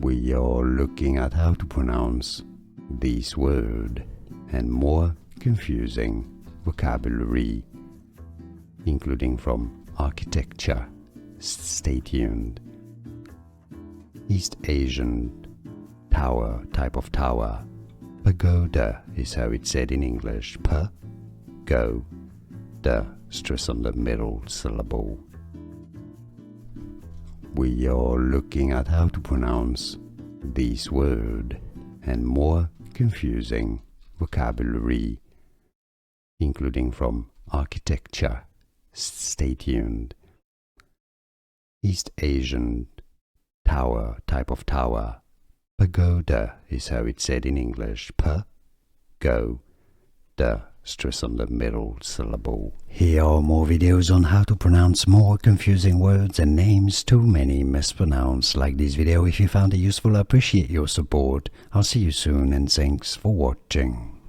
We are looking at how to pronounce this word and more confusing vocabulary, including from architecture. Stay tuned. East Asian tower, type of tower. Pagoda is how it's said in English. P-go, the stress on the middle syllable. We are looking at how to pronounce this word and more confusing vocabulary, including from architecture. Stay tuned. East Asian tower, type of tower. Pagoda is how it's said in English. P-go, the stress on the middle syllable. Here are more videos on how to pronounce more confusing words and names too many mispronounced. Like this video if you found it useful. I appreciate your support. I'll see you soon and thanks for watching.